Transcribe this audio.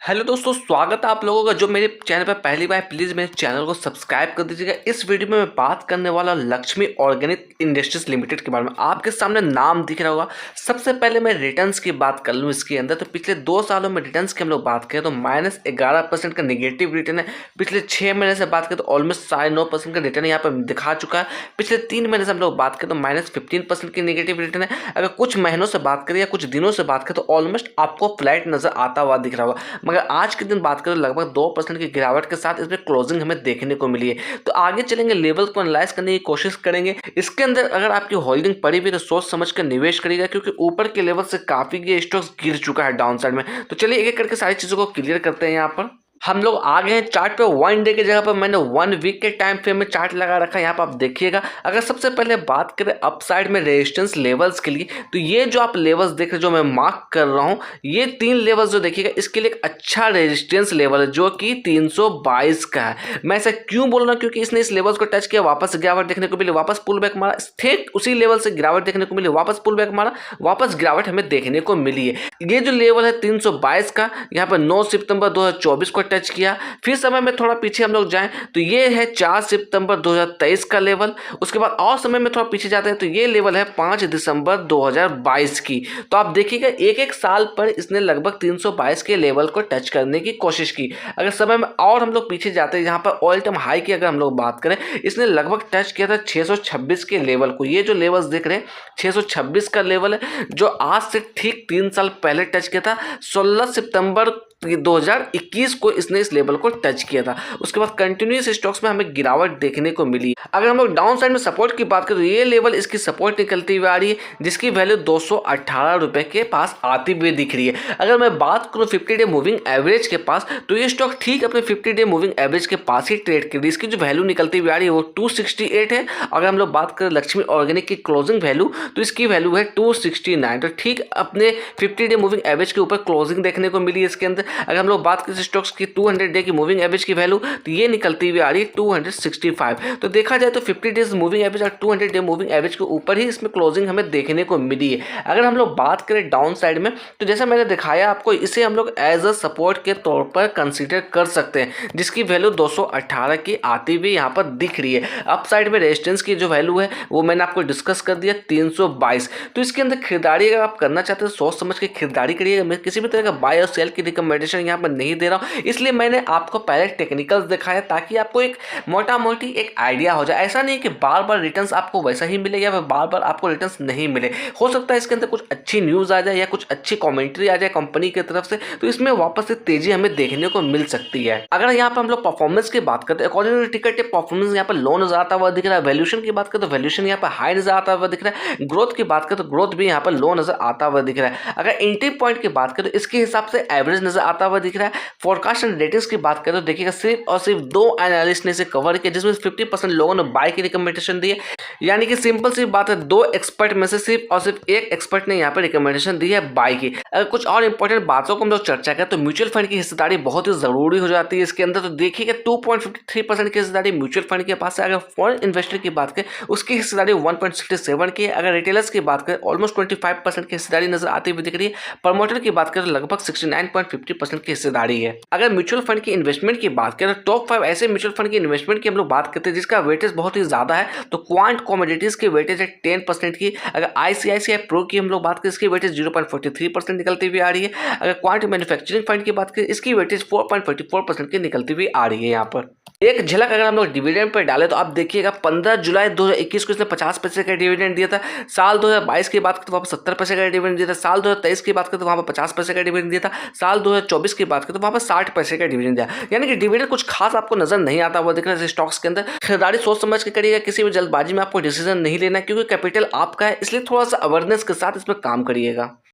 Hello दोस्तों, स्वागत है आप लोगों का जो मेरे चैनल पर पहली बार। प्लीज़ मेरे चैनल को सब्सक्राइब कर दीजिएगा। इस वीडियो में मैं बात करने वाला लक्ष्मी ऑर्गेनिक इंडस्ट्रीज लिमिटेड के बारे में। आपके सामने नाम दिख रहा होगा। सबसे पहले मैं रिटर्न्स की बात कर लूँ इसके अंदर, तो पिछले 2 सालों में रिटर्न्स की हम लोग बात करें तो -11% का नेगेटिव रिटर्न है। पिछले 6 महीने से बात करें तो ऑलमोस्ट 9.5% का रिटर्न यहाँ पर दिखा चुका है। पिछले 3 महीने से हम लोग बात करें तो -15% की नेगेटिव रिटर्न है। अगर कुछ महीनों से बात करें या कुछ दिनों से बात करें तो ऑलमोस्ट आपको फ्लैट नजर आता हुआ दिख रहा होगा। मगर आज के दिन बात करें तो लगभग 2% की गिरावट के साथ इसमें क्लोजिंग हमें देखने को मिली है। तो आगे चलेंगे, लेवल को एनालाइज करने की कोशिश करेंगे। इसके अंदर अगर आपकी होल्डिंग पड़ी हुई तो सोच समझ कर निवेश करिएगा, क्योंकि ऊपर के लेवल से काफी ये स्टॉक्स गिर चुका है डाउन साइड में। तो चलिए एक एक करके सारी चीजों को क्लियर करते हैं। यहाँ पर हम लोग आ गए हैं चार्ट पे। 1 डे की जगह पर मैंने 1 वीक के टाइम फ्रेम में चार्ट लगा रखा है। यहाँ पर आप देखिएगा, अगर सबसे पहले बात करें अपसाइड में रेजिस्टेंस लेवल्स के लिए, तो ये जो आप लेवल्स देख रहे हैं जो मैं मार्क कर रहा हूँ, ये 3 लेवल्स जो देखिएगा इसके लिए एक अच्छा रेजिस्टेंस लेवल है जो कि 322 का है। मैं ऐसा क्यों बोल रहा हूँ, क्योंकि इसने इस लेवल्स को टच किया, वापस गिरावट देखने को मिली, वापस पुल बैक मारा, ठीक उसी लेवल से गिरावट देखने को मिली, वापस पुल बैक मारा, वापस गिरावट हमें देखने को मिली है। ये जो लेवल है 322 का, यहाँ पर 9 सितंबर 2024 को टच किया। फिर समय में थोड़ा पीछे हम लोग जाएं तो ये है 4 सितंबर 2023 का लेवल। उसके बाद और समय में थोड़ा पीछे जाते हैं तो ये लेवल है 5 दिसंबर 2022 की। तो आप देखिएगा एक एक साल पर इसने लगभग 322 के लेवल को टच करने की कोशिश की। अगर समय में और हम लोग पीछे जाते हैं, यहाँ पर ऑल टाइम हाई की अगर हम लोग बात करें, इसने लगभग टच किया था 626 के लेवल को। ये जो लेवल्स देख रहे हैं 626 का लेवल है, जो आज से ठीक 3 साल पहले टच किया था। 16 सितंबर 2021 को इसने इस लेवल को टच किया था। उसके बाद कंटिन्यूस स्टॉक्स में हमें गिरावट देखने को मिली। अगर हम लोग डाउन साइड में सपोर्ट की बात करें तो ये लेवल इसकी सपोर्ट निकलती हुई आ रही है, जिसकी वैल्यू 218 रुपए के पास आती हुई दिख रही है। अगर मैं बात करूं 50 डे मूविंग एवरेज के पास, तो ये स्टॉक ठीक अपने 50 डे मूविंग एवरेज के पास ही ट्रेड कर रही है। इसकी जो वैल्यू निकलती हुई आ रही है वो 268 है। अगर हम लोग बात करें लक्ष्मी ऑर्गेनिक की क्लोजिंग वैल्यू, तो इसकी वैल्यू है 269। तो ठीक अपने 50 डे मूविंग एवरेज के ऊपर क्लोजिंग देखने को मिली है इसके अंदर। अगर हम लोग बात करें स्टॉक्स की 200 डे की मूविंग एवरेज की वैल्यू, तो ये निकलती हुई आ रही है 265। तो देखा जाए तो 50 डेज मूविंग एवरेज और 200 डे मूविंग एवरेज के ऊपर ही इसमें क्लोजिंग हमें देखने को मिली है। अगर हम लोग बात करें डाउन साइड में, तो जैसा मैंने दिखाया आपको, इसे हम लोग एज अ सपोर्ट के तौर पर कंसीडर कर सकते हैं, जिसकी वैल्यू 218 की आती हुई यहाँ पर दिख रही है। अप साइड में रेजिस्टेंस की जो वैल्यू है वो मैंने आपको डिस्कस कर दिया 322। तो इसके अंदर खरीदारी अगर आप करना चाहते हैं सोच समझ के खरीदारी करिएगा। मैं किसी भी तरह का बाय और सेल की रिकमेंडेशन यहाँ पर नहीं दे रहा हूँ, इसलिए मैंने आपको पहले टेक्निकल्स दिखाया ताकि आपको एक मोटा मोटी एक आइडिया हो जाए। ऐसा नहीं कि बार बार रिटर्न्स आपको वैसा ही मिले या बार बार आपको रिटर्न्स नहीं मिले। हो सकता है इसके अंदर कुछ अच्छी न्यूज़ आ जाए या कुछ अच्छी कमेंट्री आ जाए कंपनी की तरफ से, तो इसमें वापस से तेजी हमें देखने को मिल सकती है। अगर यहाँ पर हम लोग परफॉर्मेंस की बात करते हैं, अकॉर्डिंग टू टिकट परफॉर्मेंस यहाँ पर लो नजर आता हुआ दिख रहा है। वैल्यूएशन की बात करें तो वैल्यूएशन यहाँ पर हाई नजर आता हुआ दिख रहा है। ग्रोथ की बात करें तो ग्रोथ भी यहाँ पर लो नजर आता हुआ दिख रहा है। अगर एंट्री पॉइंट की बात करें तो इसके हिसाब से एवरेज नजर आता हुआ दिख रहा है। फोरकास्ट एंड रेटिंग्स की बात करें तो देखिएगा सिर्फ और सिर्फ 2 एनालिस्ट ने इसे कवर किया, जिसमें 50% लोगों ने बाय की रिकमेंडेशन दी है। यानी कि सिंपल सी बात है, 2 एक्सपर्ट में से सिर्फ और सिर्फ 1 एक्सपर्ट ने यहाँ पर रिकमेंडेशन दी है बाय की। अगर कुछ और इंपॉर्टेंट बातों को हम लोग चर्चा करें तो म्यूचुअल फंड की हिस्सेदारी बहुत ही जरूरी हो जाती है इसके अंदर। तो देखिएगा 2.53% की हिस्सेदारी म्यूचुअल फंड के पास है। अगर फॉरेन इन्वेस्टर की बात करें उसकी हिस्सेदारी 1.67 की है। अगर रिटेलर्स की बात करें ऑलमोस्ट 25% की हिस्सेदारी नजर आती हुई दिख रही है। प्रमोटर की बात करें तो लगभग 69.50% की हिस्सेदारी है। अगर म्यूचुअल फंड की इन्वेस्टमेंट की बात करें तो टॉप 5 ऐसे म्यूचुअल फंड की इन्वेस्टमेंट की हम लोग बात करते हैं जिसका वेटेज बहुत ही ज्यादा है, तो क्वांट कमोडिटीज की वेटेज है 10% की। अगर आईसीआईसीआई प्रो की हम लोग बात करें इसकी वेटेज 0.43% निकलती हुई आ रही है। अगर क्वांट मैन्युफैक्चरिंग फंड की बात करें इसकी वेटेज 4.44% की निकलती हुई आ रही है। यहाँ पर एक झलक अगर हम लोग डिविडेंड पर डालें तो आप देखिएगा 15 जुलाई 2021 को इसने 50 पैसे का डिविडेंड दिया था। साल 2022 की बात करें तो वहाँ पर 70 पैसे का डिविडेंड दिया था। साल 2023 की बात करें तो वहाँ पर 50 पैसे का डिविडेंड दिया था। साल 2024 की बात करें तो वहाँ पर 60 पैसे का डिविडेंड दिया। यानी कि डिविडेंड कुछ खास आपको नजर नहीं आता हुआ दिख रहा है स्टॉक्स के अंदर। खरीदारी सोच समझ के करिएगा, किसी भी जल्दबाजी में आपको डिसीजन नहीं लेना है, क्योंकि कैपिटल आपका है, इसलिए थोड़ा सा अवेयरनेस के साथ इसमें काम करिएगा।